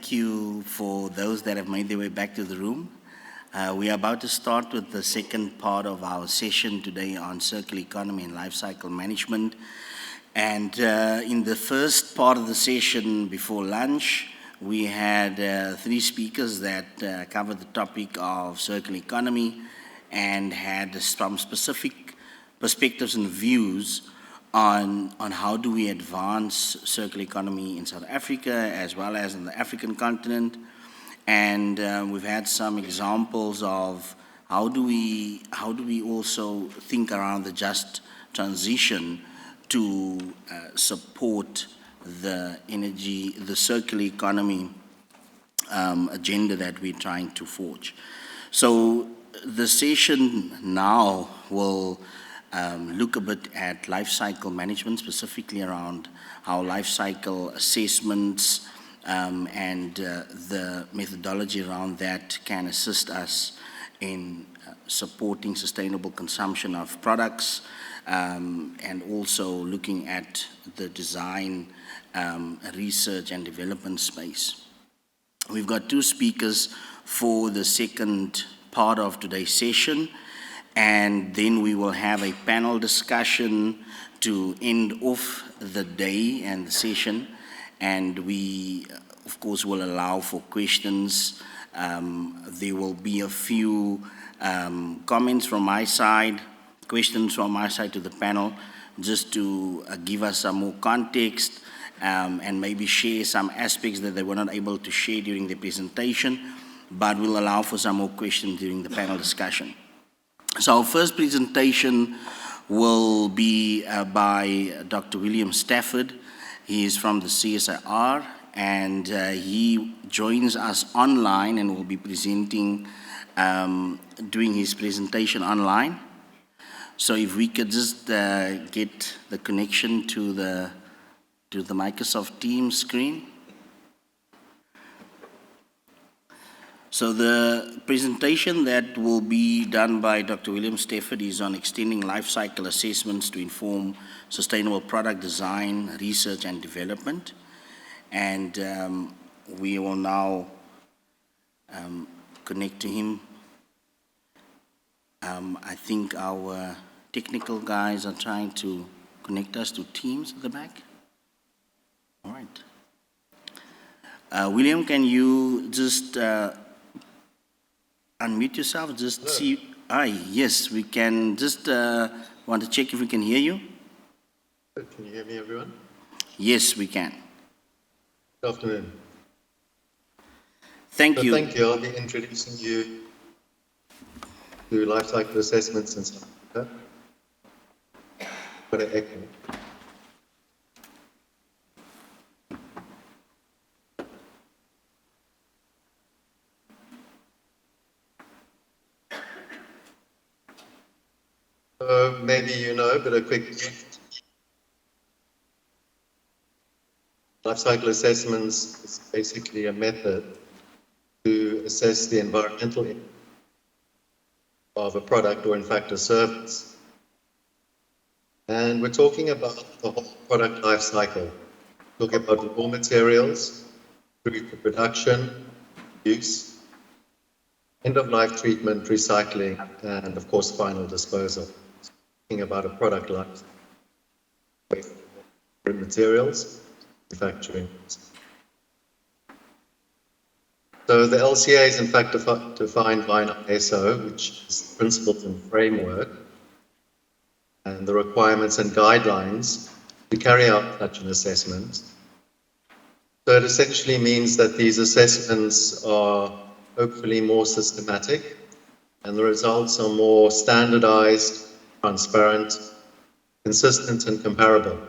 thank you for those that have made their way back to the room. We are about to start with the second part of our session today on circular economy and life cycle management. And in the first part of the session before lunch, we had three speakers that covered the topic of circular economy and had some specific perspectives and views on how do we advance circular economy in South Africa as well as in the African continent. And we've had some examples of how do we also think around the just transition to support the circular economy agenda that we're trying to forge. So the session now will look a bit at life cycle management, specifically around how life cycle assessments and the methodology around that can assist us in supporting sustainable consumption of products, and also looking at the design, research and development space. We've got two speakers for the second part of today's session, and then we will have a panel discussion to end off the day and the session. And we, of course, will allow for questions. There will be a few comments from my side, questions from my side to the panel, just to give us some more context and maybe share some aspects that they were not able to share during the presentation, but we'll allow for some more questions during the panel discussion. So our first presentation will be by Dr. William Stafford. He is from the CSIR, and he joins us online and will be presenting, doing his presentation online. So if we could just get the connection to the Microsoft Teams screen. So the presentation that will be done by Dr. William Stafford is on extending life cycle assessments to inform sustainable product design, research and development. And we will now connect to him. I think our technical guys are trying to connect us to Teams at the back. All right. William, can you just unmute yourself, just Hello. See. Yes, we can just want to check if we can hear you. Can you hear me, everyone? Yes, we can. Good afternoon. Thank you. Thank you. I'll be introducing you to life cycle assessments in South Africa. Got an echo. Maybe you know, but a quick life cycle assessments is basically a method to assess the environmental impact of a product or in fact a service. And we're talking about the whole product life cycle. We're talking about raw materials, through to production, use, end-of-life treatment, recycling, and of course final disposal. About a product life materials, manufacturing. So the LCA is in fact defined by an ISO, which is principles and framework, and the requirements and guidelines to carry out such an assessment. So it essentially means that these assessments are hopefully more systematic, and the results are more standardized, transparent, consistent and comparable.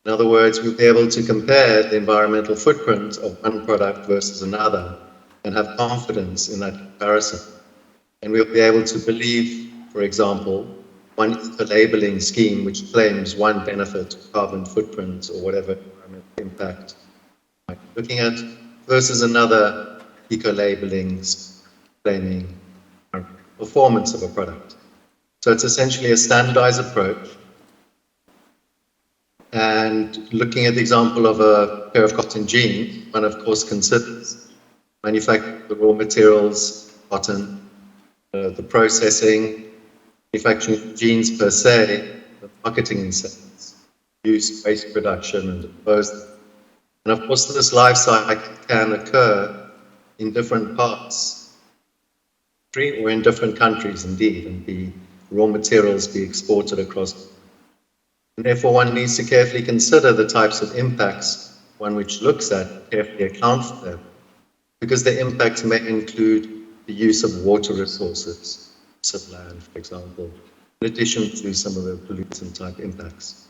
In other words, we'll be able to compare the environmental footprint of one product versus another and have confidence in that comparison. And we'll be able to believe, for example, one eco-labeling scheme which claims one benefit, carbon footprint or whatever environmental impact we might be looking at, versus another eco-labeling claiming performance of a product. So it's essentially a standardized approach And looking at the example of a pair of cotton jeans, one of course considers manufacturing the raw materials, cotton, the processing, manufacturing jeans per se, the marketing and sales, use, waste production, and disposal. And of course, this life cycle can occur in different parts, or in different countries indeed, and the raw materials be exported across. And therefore, one needs to carefully consider the types of impacts one which looks at, carefully account for them, because the impacts may include the use of water resources, use of land, for example, in addition to some of the pollutant type impacts.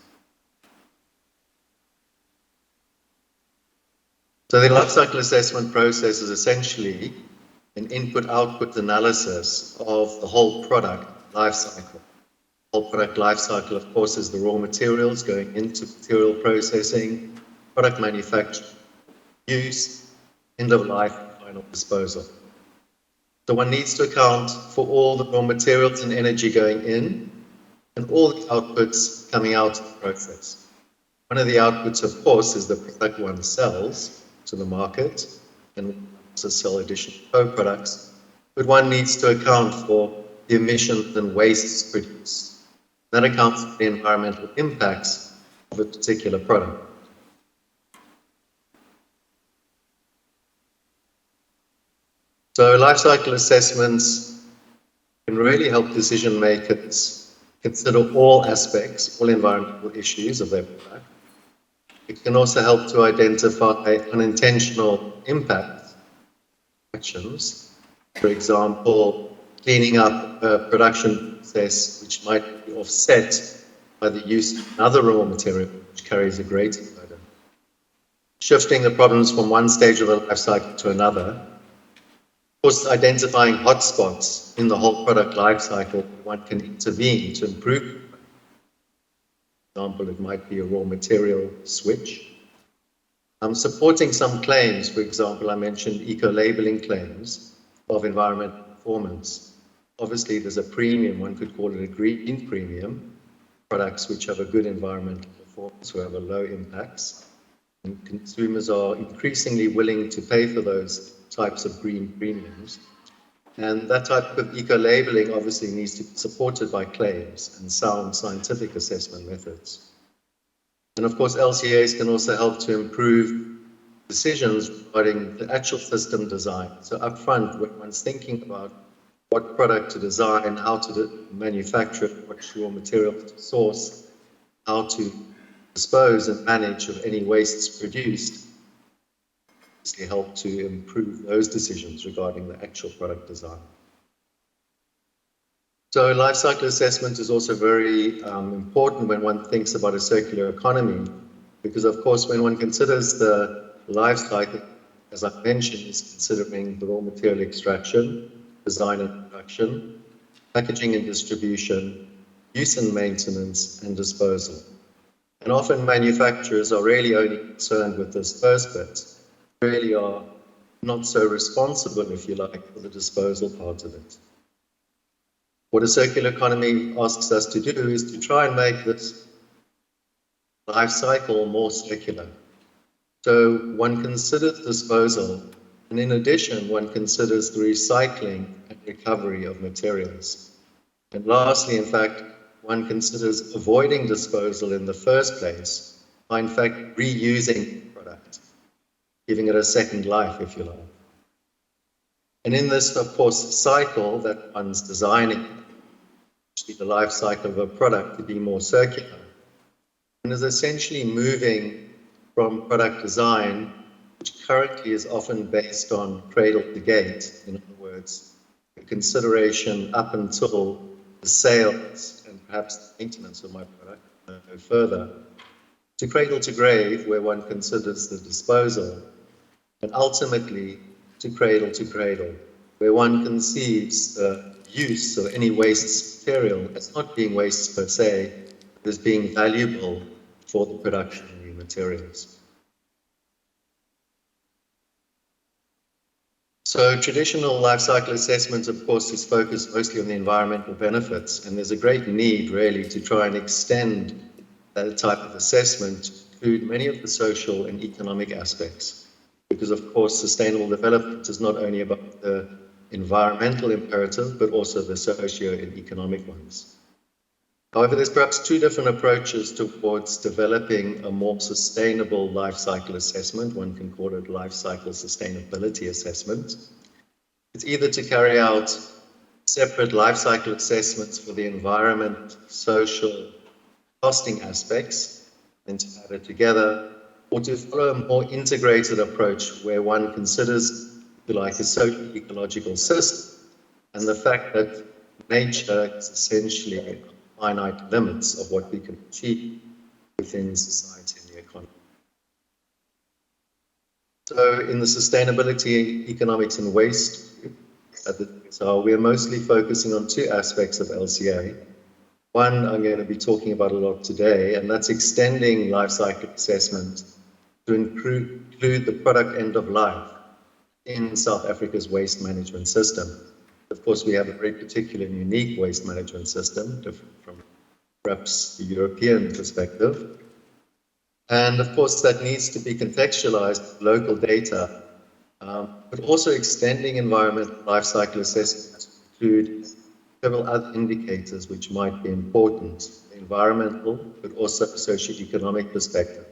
So the life cycle assessment process is essentially an input-output analysis of the whole product life cycle. The whole product life cycle, of course, is the raw materials going into material processing, product manufacture, use, end of life, and final disposal. So one needs to account for all the raw materials and energy going in and all the outputs coming out of the process. One of the outputs, of course, is the product one sells to the market and also sell additional co-products, but one needs to account for the emissions and wastes produced. That accounts for the environmental impacts of a particular product. So life cycle assessments can really help decision makers consider all aspects, all environmental issues of their product. It can also help to identify unintentional impact actions. For example, cleaning up a production process which might be offset by the use of another raw material which carries a greater burden. Shifting the problems from one stage of the life cycle to another. Of course, identifying hotspots in the whole product life cycle, one can intervene to improve. For example, it might be a raw material switch. Supporting some claims, for example, I mentioned eco-labeling claims of environmental performance. Obviously, there's a premium, one could call it a green premium, products which have a good environmental performance, who have a low impacts. And consumers are increasingly willing to pay for those types of green premiums. And that type of eco-labeling obviously needs to be supported by claims and sound scientific assessment methods. And of course, LCAs can also help to improve decisions regarding the actual system design. So upfront, when one's thinking about what product to design, how to manufacture it, what raw materials to source, how to dispose and manage of any wastes produced, help to improve those decisions regarding the actual product design. So life cycle assessment is also very important when one thinks about a circular economy, because of course when one considers the life cycle, as I mentioned, is considering the raw material extraction, design and production, packaging and distribution, use and maintenance, and disposal. And often manufacturers are really only concerned with this first bit, really are not so responsible, if you like, for the disposal part of it. What a circular economy asks us to do is to try and make this life cycle more circular. So one considers disposal, and in addition, one considers the recycling and recovery of materials. And lastly, in fact, one considers avoiding disposal in the first place by, in fact, reusing the product, giving it a second life, if you like. And in this, of course, cycle that one's designing, the life cycle of a product to be more circular, and is essentially moving from product design, which currently is often based on cradle to gate, in other words, the consideration up until the sales and perhaps the maintenance of my product, go further, to cradle to grave, where one considers the disposal, and ultimately to cradle, where one conceives the use of any waste material as not being waste per se, but as being valuable for the production of new materials. So traditional life cycle assessment, of course, is focused mostly on the environmental benefits, and there's a great need really to try and extend that type of assessment include many of the social and economic aspects. Because, of course, sustainable development is not only about the environmental imperative, but also the socio and economic ones. However, there's perhaps two different approaches towards developing a more sustainable life cycle assessment. One can call it life cycle sustainability assessment. It's either to carry out separate life cycle assessments for the environment, social, costing aspects, and to add it together, or to follow a more integrated approach where one considers, if you like, a socio-ecological system and the fact that nature is essentially finite limits of what we can achieve within society and the economy. So in the sustainability, economics and waste group at the DSR, we are mostly focusing on two aspects of LCA. One I'm going to be talking about a lot today, and that's extending life cycle assessment to include the product end of life in South Africa's waste management system. Of course, we have a very particular and unique waste management system, different from perhaps the European perspective. And of course, that needs to be contextualized with local data, but also extending environmental life cycle assessment to include several other indicators which might be important, environmental, but also socio-economic perspective.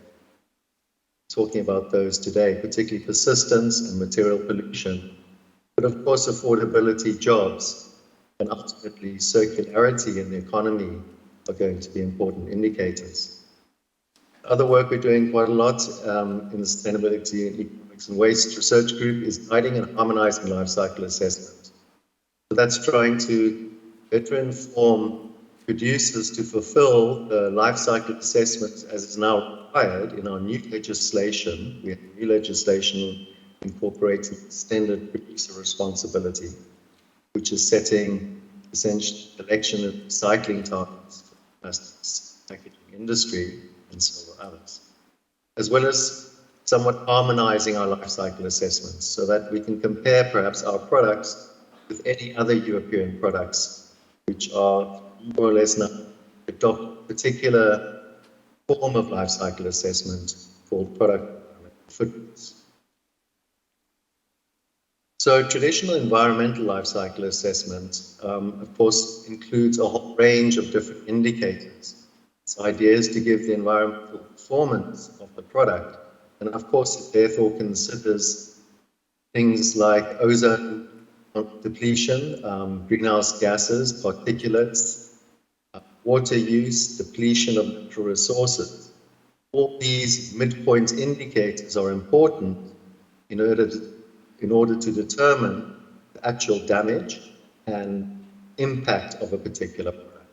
Talking about those today, particularly persistence and material pollution, but of course affordability, jobs, and ultimately circularity in the economy are going to be important indicators. Other work we're doing quite a lot in the Sustainability and Economics and Waste Research Group is guiding and harmonizing life cycle assessment. So that's trying to better inform producers to fulfill the life cycle assessment as is now required in our new legislation. We have new legislation incorporating extended producer responsibility, which is setting essentially collection and recycling targets for the plastics packaging industry and several others, as well as somewhat harmonizing our life cycle assessments so that we can compare perhaps our products with any other European products which are more or less now adopt a particular form of life cycle assessment called product footprints. So traditional environmental life cycle assessment, of course, includes a whole range of different indicators. Its idea is to give the environmental performance of the product, and of course, it therefore considers things like ozone depletion, greenhouse gases, particulates, water use, depletion of natural resources. All these midpoint indicators are important in order to determine the actual damage and impact of a particular product.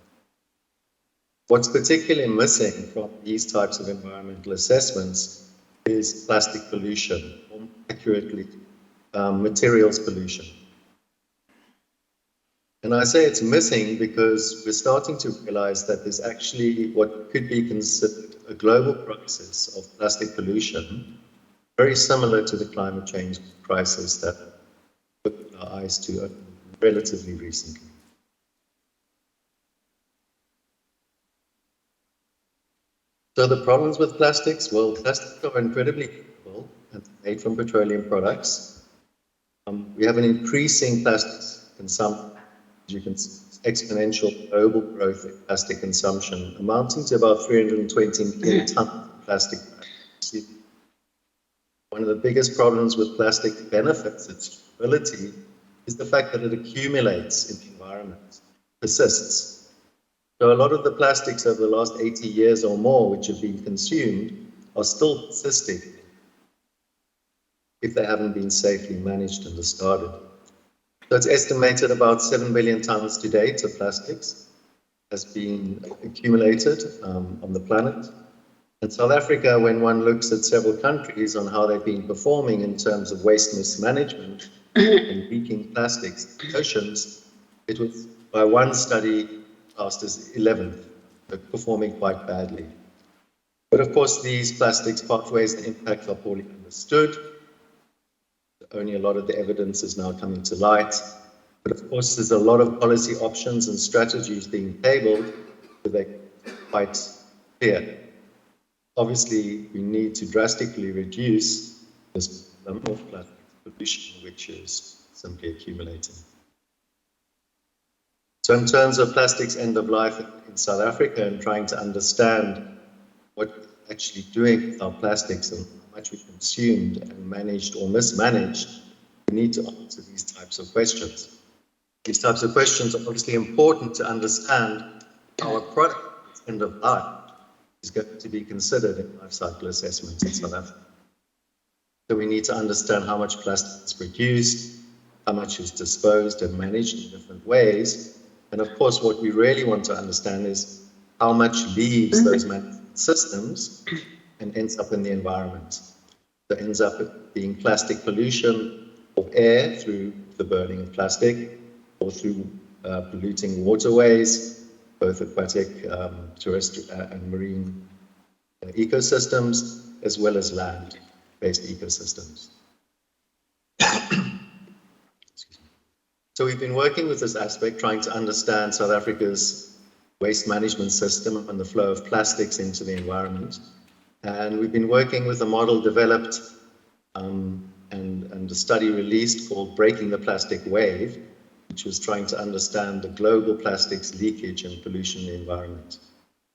What's particularly missing from these types of environmental assessments is plastic pollution, or more accurately, materials pollution. And I say it's missing because we're starting to realize that there's actually what could be considered a global crisis of plastic pollution, very similar to the climate change crisis that we put our eyes to relatively recently. So the problems with plastics, well, plastics are incredibly durable and made from petroleum products. We have an increasing plastics consumption, as you can see, exponential global growth in plastic consumption, amounting to about 320 million tons of plastic. One of the biggest problems with plastic benefits, its durability, is the fact that it accumulates in the environment, persists. So a lot of the plastics over the last 80 years or more which have been consumed are still persisting if they haven't been safely managed and discarded. So it's estimated about 7 billion tons to date of plastics has been accumulated on the planet. In South Africa, when one looks at several countries on how they've been performing in terms of waste mismanagement and leaking plastics in oceans, it was by one study classed as 11th, performing quite badly. But of course, these plastics pathways and impact are poorly understood. Only a lot of the evidence is now coming to light. But of course, there's a lot of policy options and strategies being tabled, but they're quite clear. Obviously, we need to drastically reduce this problem of plastic pollution, which is simply accumulating. So in terms of plastics end of life in South Africa and trying to understand what we're actually doing with our plastics and how much we consumed and managed or mismanaged, we need to answer these types of questions. These types of questions are obviously important to understand how a product end of life is going to be considered in life cycle assessments in South Africa. So we need to understand how much plastic is produced, how much is disposed and managed in different ways. And of course, what we really want to understand is how much leaves those management systems and ends up in the environment. So it ends up being plastic pollution of air through the burning of plastic, or through polluting waterways, both aquatic, terrestrial and marine ecosystems, as well as land-based ecosystems. So we've been working with this aspect, trying to understand South Africa's waste management system and the flow of plastics into the environment. And we've been working with a model developed and a study released called Breaking the Plastic Wave, which was trying to understand the global plastics leakage and pollution in the environment.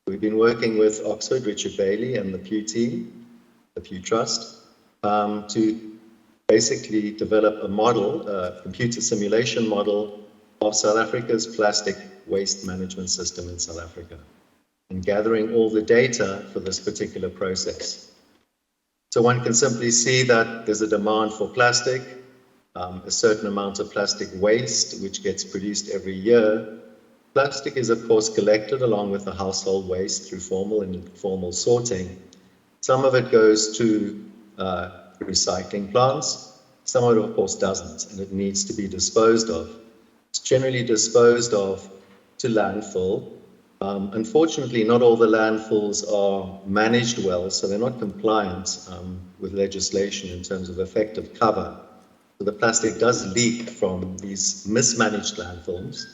We've been working with Oxford, Richard Bailey, and the Pew team, the Pew Trust, to basically develop a model, a computer simulation model of South Africa's plastic waste management system in South Africa, and gathering all the data for this particular process. So one can simply see that there's a demand for plastic, a certain amount of plastic waste which gets produced every year. Plastic is of course collected along with the household waste through formal and informal sorting. Some of it goes to recycling plants, some of it of course doesn't, and it needs to be disposed of. It's generally disposed of to landfill. Unfortunately, not all the landfills are managed well, so they're not compliant with legislation in terms of effective cover. So the plastic does leak from these mismanaged landfills.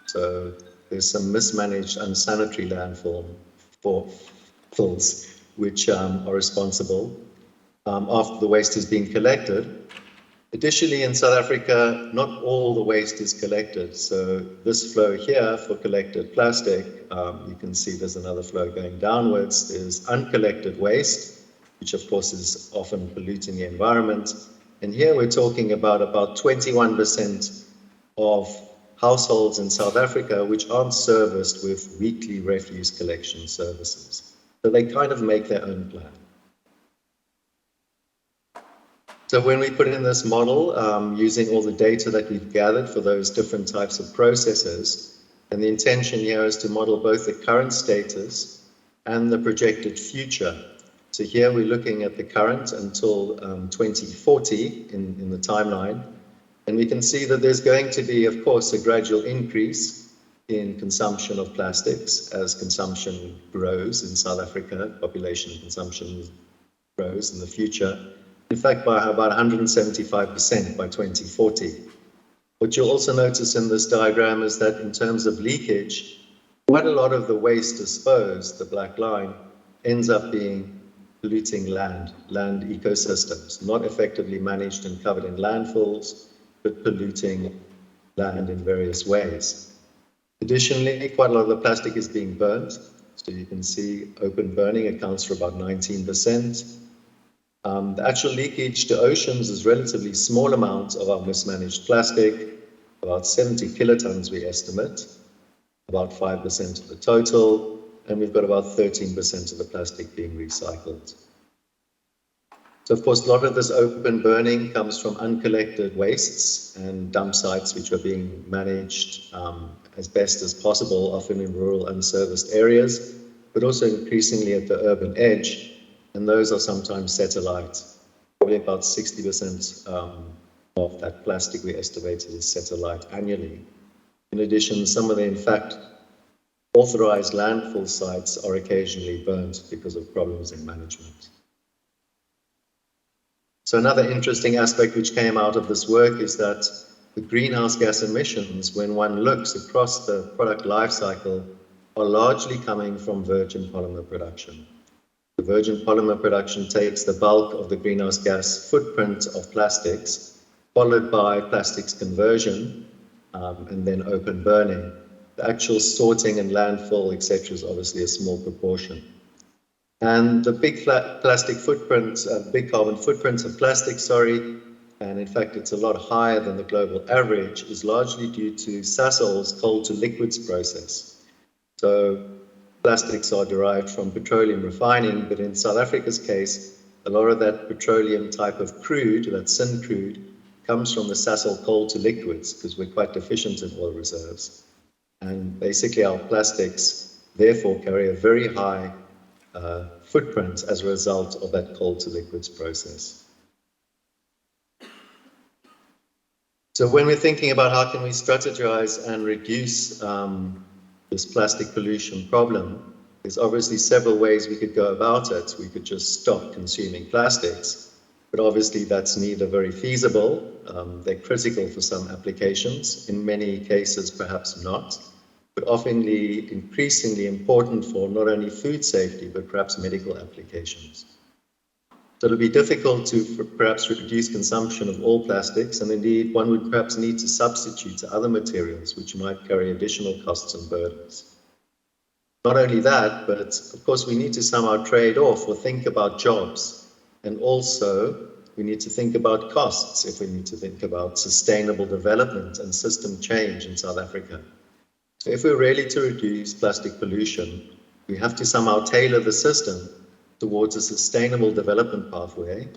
So there's some mismanaged unsanitary landfills which are responsible after the waste is being collected. Additionally, in South Africa, not all the waste is collected. So this flow here for collected plastic, you can see there's another flow going downwards. There's uncollected waste, which of course is often polluting the environment. And here we're talking about 21% of households in South Africa which aren't serviced with weekly refuse collection services. So they kind of make their own plan. So when we put in this model, using all the data that we've gathered for those different types of processes, and the intention here is to model both the current status and the projected future. So here we're looking at the current until 2040 in the timeline, and we can see that there's going to be, of course, a gradual increase in consumption of plastics as consumption grows in South Africa, population consumption grows in the future. In fact, by about 175% by 2040. What you'll also notice in this diagram is that in terms of leakage, quite a lot of the waste disposed, the black line, ends up being polluting land ecosystems, not effectively managed and covered in landfills, but polluting land in various ways. Additionally, quite a lot of the plastic is being burnt. So you can see open burning accounts for about 19%. The actual leakage to oceans is relatively small amounts of our mismanaged plastic, about 70 kilotons we estimate, about 5% of the total, and we've got about 13% of the plastic being recycled. So of course, a lot of this open burning comes from uncollected wastes and dump sites which are being managed as best as possible, often in rural unserviced areas, but also increasingly at the urban edge. And those are sometimes satellite. Probably about 60% of that plastic we estimated is satellite annually. In addition, some of the, in fact, authorized landfill sites are occasionally burnt because of problems in management. So another interesting aspect which came out of this work is that the greenhouse gas emissions, when one looks across the product life cycle are largely coming from virgin polymer production. The virgin polymer production takes the bulk of the greenhouse gas footprint of plastics, followed by plastics conversion, and then open burning. The actual sorting and landfill, etc., is obviously a small proportion. And the big plastic footprint, big carbon footprint of plastic, and in fact it's a lot higher than the global average, is largely due to Sasol's coal to liquids process. So plastics are derived from petroleum refining, but in South Africa's case, a lot of that petroleum type of crude, that syn crude, comes from the Sasol coal to liquids because we're quite deficient in oil reserves. And basically our plastics therefore carry a very high footprint as a result of that coal to liquids process. So when we're thinking about how can we strategize and reduce this plastic pollution problem, there's obviously several ways we could go about it. We could just stop consuming plastics, but obviously that's neither very feasible. They're critical for some applications, in many cases perhaps not, but often increasingly important for not only food safety, but perhaps medical applications. So it'll be difficult to perhaps reduce consumption of all plastics, and indeed one would perhaps need to substitute to other materials which might carry additional costs and burdens. Not only that, but of course we need to somehow trade off or think about jobs, and also we need to think about costs if we need to think about sustainable development and system change in South Africa. So if we're really to reduce plastic pollution, we have to somehow tailor the system towards a sustainable development pathway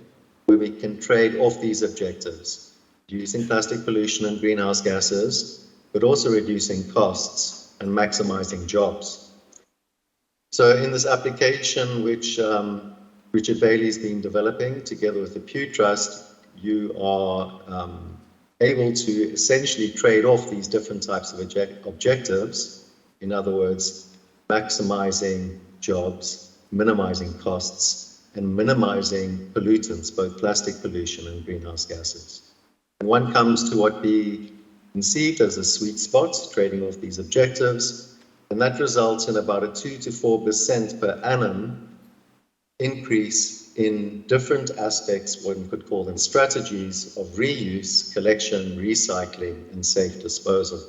where we can trade off these objectives, reducing plastic pollution and greenhouse gases, but also reducing costs and maximizing jobs. So in this application which Richard Bailey's been developing together with the Pew Trust, you are able to essentially trade off these different types of objectives. In other words, maximizing jobs, minimizing costs, and minimizing pollutants, both plastic pollution and greenhouse gases. And one comes to what we conceived as a sweet spot, trading off these objectives, and that results in about a 2 to 4% per annum increase in different aspects, what we could call them strategies of reuse, collection, recycling, and safe disposal.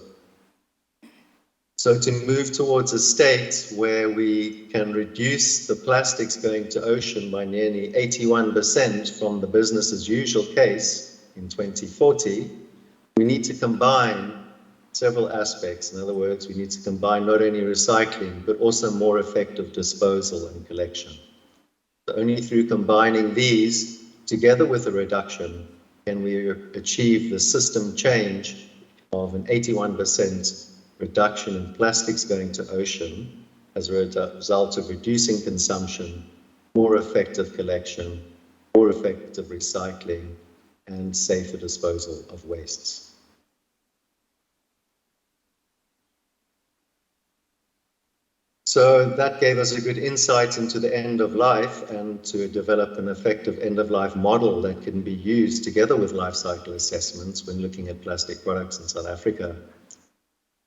So to move towards a state where we can reduce the plastics going to ocean by nearly 81% from the business as usual case in 2040, we need to combine several aspects. In other words, we need to combine not only recycling, but also more effective disposal and collection. Only through combining these together with a reduction can we achieve the system change of an 81% reduction in plastics going to ocean as a result of reducing consumption, more effective collection, more effective recycling, and safer disposal of wastes. So that gave us a good insight into the end of life and to develop an effective end-of-life model that can be used together with life cycle assessments when looking at plastic products in South Africa.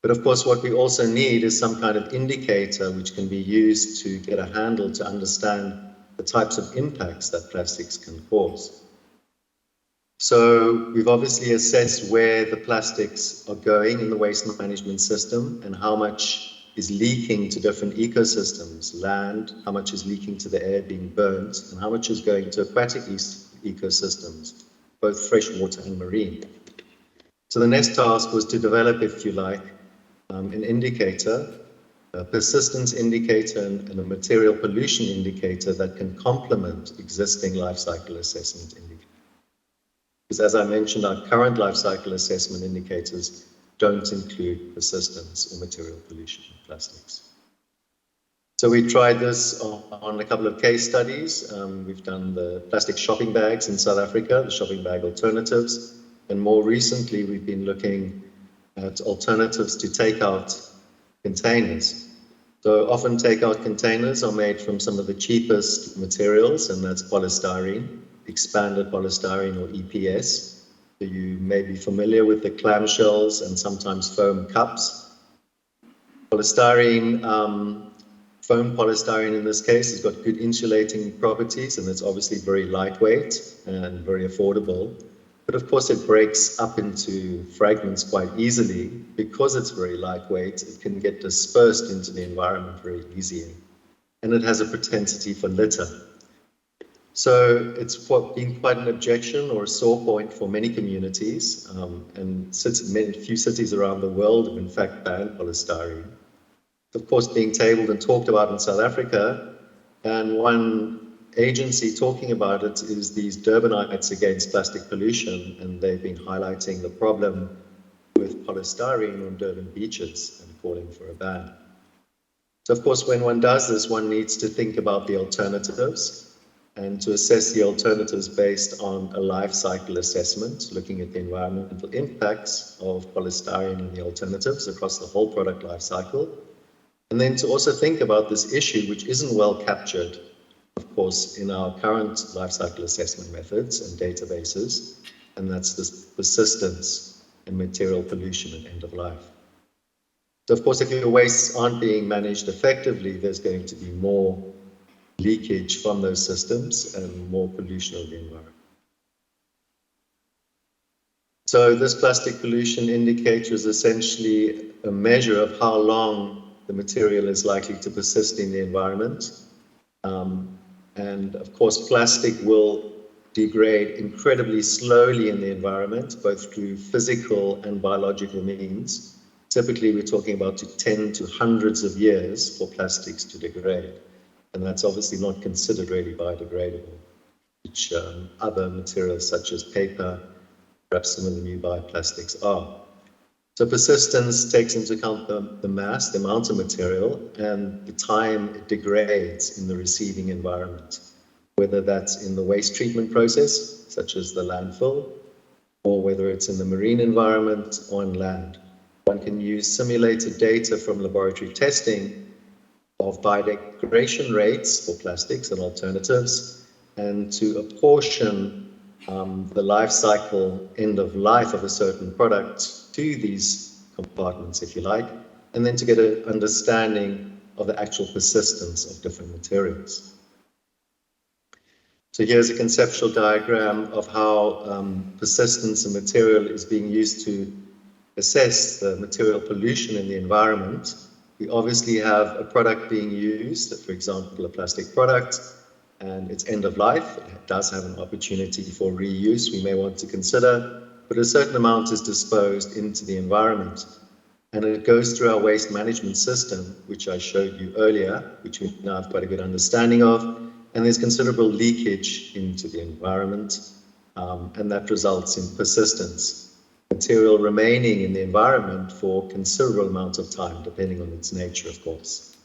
But of course, what we also need is some kind of indicator which can be used to get a handle to understand the types of impacts that plastics can cause. So we've obviously assessed where the plastics are going in the waste management system and how much is leaking to different ecosystems, land, how much is leaking to the air being burnt, and how much is going to aquatic ecosystems, both freshwater and marine. So the next task was to develop, if you like, an indicator, a persistence indicator and a material pollution indicator that can complement existing life cycle assessment indicators. Because as I mentioned, our current life cycle assessment indicators don't include persistence or material pollution in plastics. So we tried this on a couple of case studies. We've done the plastic shopping bags in South Africa, the shopping bag alternatives, and more recently we've been looking at alternatives to takeout containers. So often takeout containers are made from some of the cheapest materials, and that's polystyrene, expanded polystyrene or EPS. You may be familiar with the clamshells and sometimes foam cups. Polystyrene, foam polystyrene in this case, has got good insulating properties, and it's obviously very lightweight and very affordable. But of course, it breaks up into fragments quite easily. Because it's very lightweight, it can get dispersed into the environment very easily. And it has a propensity for litter. So it's been quite an objection or a sore point for many communities, and few cities around the world have in fact banned polystyrene. Of course, being tabled and talked about in South Africa, and one agency talking about it is these Durbanites Against Plastic Pollution, and they've been highlighting the problem with polystyrene on Durban beaches and calling for a ban. So of course, when one does this, one needs to think about the alternatives and to assess the alternatives based on a life cycle assessment, looking at the environmental impacts of polystyrene and the alternatives across the whole product life cycle. And then to also think about this issue, which isn't well captured, of course, in our current life cycle assessment methods and databases, and that's this persistence and material pollution at end of life. So of course, if your wastes aren't being managed effectively, there's going to be more leakage from those systems and more pollution of the environment. So this plastic pollution indicator is essentially a measure of how long the material is likely to persist in the environment. And of course, plastic will degrade incredibly slowly in the environment, both through physical and biological means. Typically, we're talking about 10 to hundreds of years for plastics to degrade. And that's obviously not considered really biodegradable, which other materials such as paper, perhaps some of the new bioplastics are. So persistence takes into account the mass, the amount of material, and the time it degrades in the receiving environment, whether that's in the waste treatment process, such as the landfill, or whether it's in the marine environment or on land. One can use simulated data from laboratory testing of biodegradation rates for plastics and alternatives, and to apportion the life cycle end of life of a certain product to these compartments, if you like, and then to get an understanding of the actual persistence of different materials. So here's a conceptual diagram of how persistence in material is being used to assess the material pollution in the environment. We obviously have a product being used, for example, a plastic product, and it's end of life. It does have an opportunity for reuse we may want to consider, but a certain amount is disposed into the environment. And it goes through our waste management system, which I showed you earlier, which we now have quite a good understanding of, and there's considerable leakage into the environment, and that results in persistence. Material remaining in the environment for considerable amount of time, depending on its nature, of course.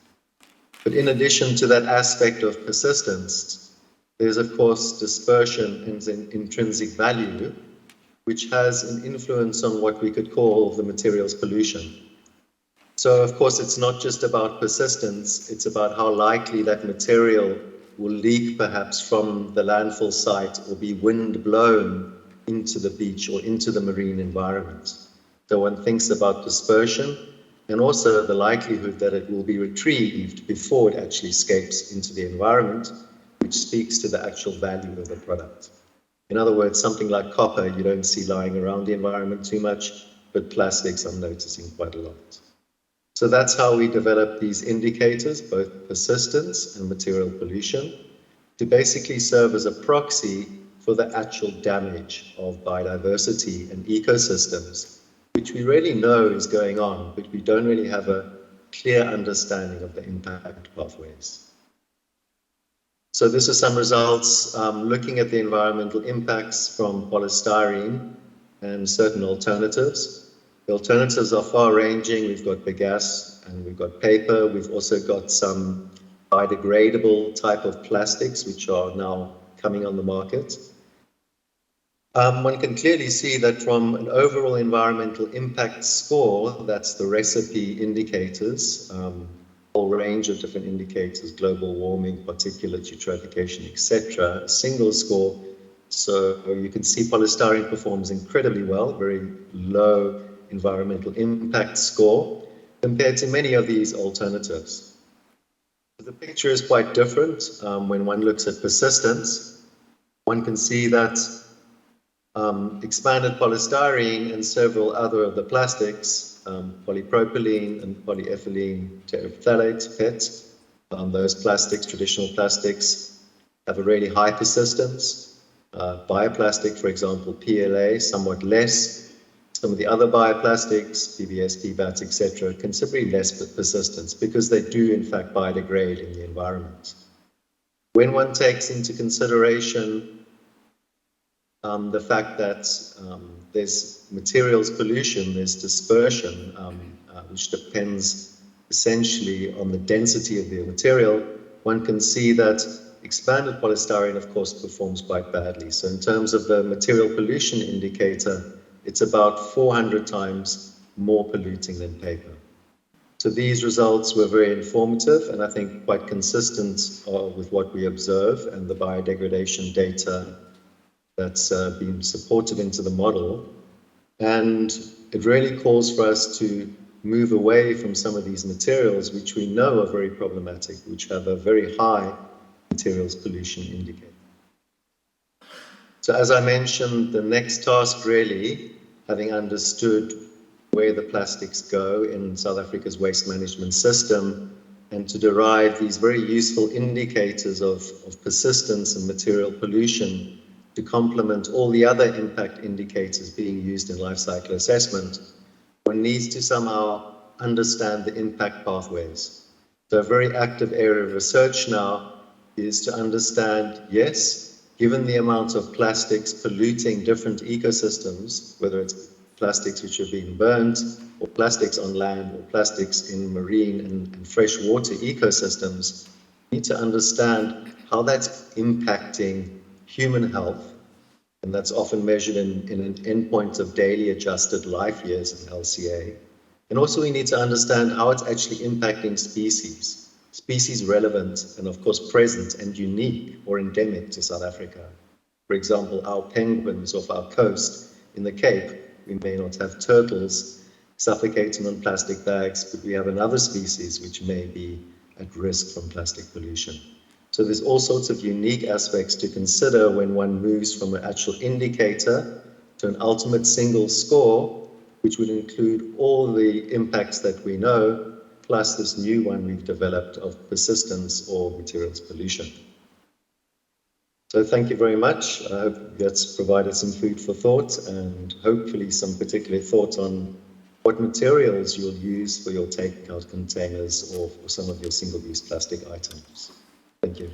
But in addition to that aspect of persistence, there's of course dispersion and intrinsic value, which has an influence on what we could call the materials pollution. So of course, it's not just about persistence, it's about how likely that material will leak perhaps from the landfill site or be wind blown into the beach or into the marine environment. So one thinks about dispersion and also the likelihood that it will be retrieved before it actually escapes into the environment, which speaks to the actual value of the product. In other words, something like copper you don't see lying around the environment too much, but plastics I'm noticing quite a lot. So that's how we develop these indicators, both persistence and material pollution, to basically serve as a proxy for the actual damage of biodiversity and ecosystems, which we really know is going on, but we don't really have a clear understanding of the impact pathways. So this is some results looking at the environmental impacts from polystyrene and certain alternatives. The alternatives are far-ranging. We've got bagasse and we've got paper. We've also got some biodegradable type of plastics, which are now coming on the market. One can clearly see that from an overall environmental impact score, that's the recipe indicators, a whole range of different indicators, global warming, particulate, eutrophication, etc., a single score. So you can see polystyrene performs incredibly well, very low environmental impact score. compared to many of these alternatives. The picture is quite different when one looks at persistence. One can see that expanded polystyrene and several other of the plastics, polypropylene and polyethylene terephthalate, PET, those plastics, traditional plastics, have a really high persistence. Bioplastic, for example, PLA, somewhat less. Some of the other bioplastics, PBS, PBAT, etc., considerably less persistence because they do, in fact, biodegrade in the environment. When one takes into consideration the fact that there's materials pollution, there's dispersion, which depends essentially on the density of the material, one can see that expanded polystyrene, of course, performs quite badly. So in terms of the material pollution indicator, it's about 400 times more polluting than paper. So these results were very informative and I think quite consistent with what we observe and the biodegradation data that's been supported into the model. And it really calls for us to move away from some of these materials which we know are very problematic, which have a very high materials pollution indicator. So as I mentioned, the next task really, having understood where the plastics go in South Africa's waste management system, and to derive these very useful indicators of persistence and material pollution to complement all the other impact indicators being used in life cycle assessment, one needs to somehow understand the impact pathways. So a very active area of research now is to understand, yes, given the amount of plastics polluting different ecosystems, whether it's plastics which are being burned, or plastics on land, or plastics in marine and freshwater ecosystems, we need to understand how that's impacting human health, and that's often measured in an endpoint of daily adjusted life years in LCA. And also we need to understand how it's actually impacting species relevant and of course present and unique or endemic to South Africa. For example, our penguins off our coast in the Cape, we may not have turtles suffocating on plastic bags, but we have another species which may be at risk from plastic pollution. So there's all sorts of unique aspects to consider when one moves from an actual indicator to an ultimate single score, which would include all the impacts that we know, plus this new one we've developed of persistence or materials pollution. So thank you very much. I hope that's provided some food for thought and hopefully some particular thought on what materials you'll use for your takeout containers or for some of your single-use plastic items. Thank you.